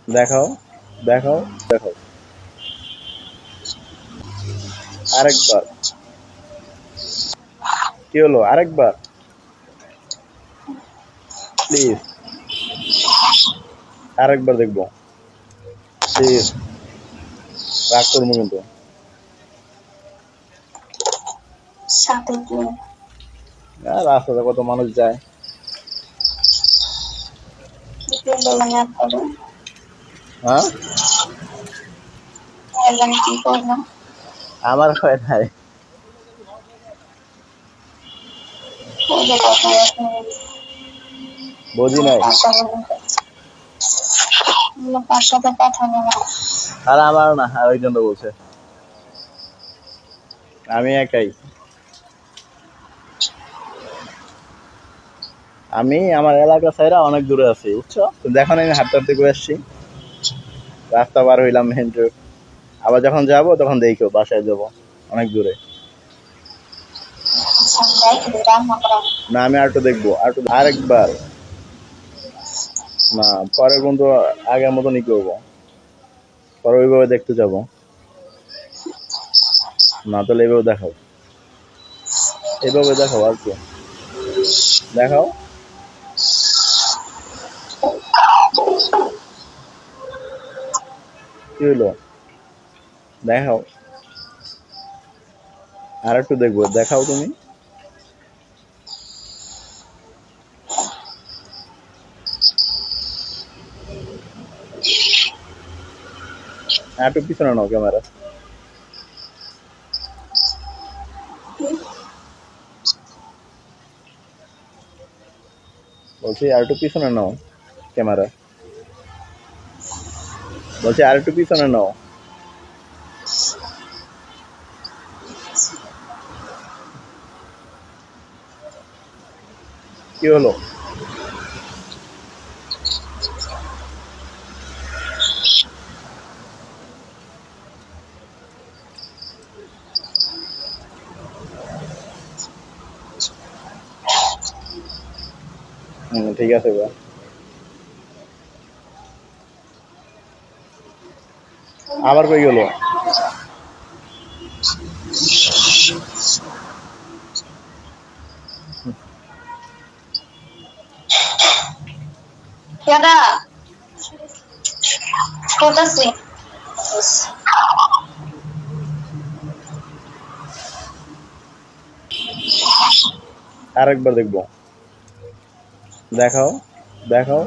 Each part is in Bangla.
দেখাও, দেখাও, দেখাও। আরেকবার। কি হলো? আরেকবার প্লিজ। আরেকবার দেখবো প্লিজ। রাগ করবো কিন্তু। রাস্তাতে কত মানুষ যায়। হ্যাঁ, আমার হয় নাই। বুঝি নাই। আর আমার না, আর ওই জন্য বলছে আমি একাই। আমি আমার এলাকা ছাইরা অনেক দূরে আছি, বুঝছো? তো দেখো না, আমি হাঁটতে হাঁটতে করে আসছি, রাস্তা পার হইলাম মেন রোড। আবার যখন যাব তখন দেখো বাসায় যাব অনেক দূরে। না, আমি আরেকটু দেখবো, আরেকবার। না, পরের বন্ধু আগের মতনই করবো, পরে ওইভাবে দেখতে যাব না। তাহলে এইভাবে দেখাও, এইভাবে দেখাও আর কি। দেখাও। কি হলো? দেখাও। আর একটু দেখবো, দেখাও তুমি। আর একটু পিছনে নাও ক্যামেরা। বলছি আর একটু পিছনে নাও ক্যামেরা। বলছি আর একটু পিছনে নাও। কি হলো? ঠিক আছে ভাই। আবার কই গেল? আরেকবার দেখবো, দেখাও, দেখাও।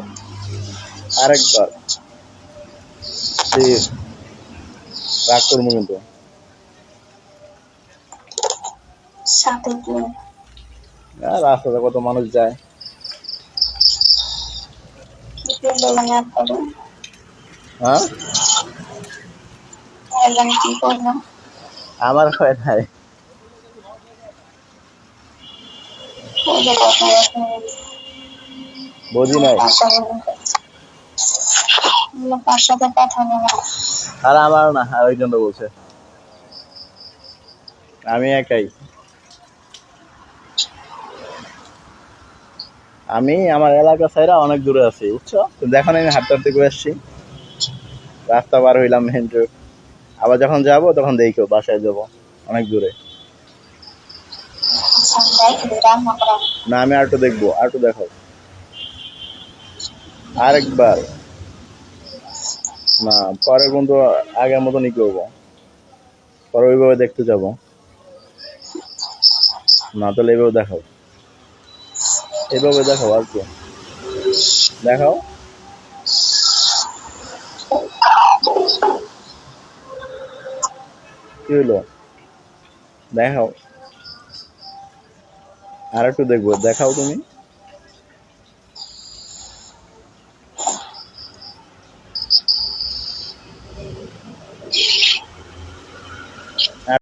আরেকবার প্লিজ। রাগ করবো কিন্তু। রাস্তাতে কত মানুষ যায়। হ্যাঁ, আমার হয় নাই। বুঝি নাই। আর আমার না, আর ওই জন্য বলছে আমি একাই। আমি আমার এলাকা ছাইরা অনেক দূরে আছি, বুঝছো? তো দেখো না, আমি হাঁটতে হাঁটতে করে আসছি, রাস্তা পার হইলাম মেন রোড। আবার যখন যাব তখন দেখো বাসায় যাব অনেক দূরে। না, আমি আর একটু দেখবো, আর একটু দেখাও। আরেকবার। না, পরের বন্ধু আগের মতনই করবো, পরে ওইভাবে দেখতে যাব না। তাহলে এইভাবে দেখাও, এইভাবে দেখাও আর কি। দেখাও। কি হলো? দেখাও। আর একটু দেখবো, দেখাও তুমি।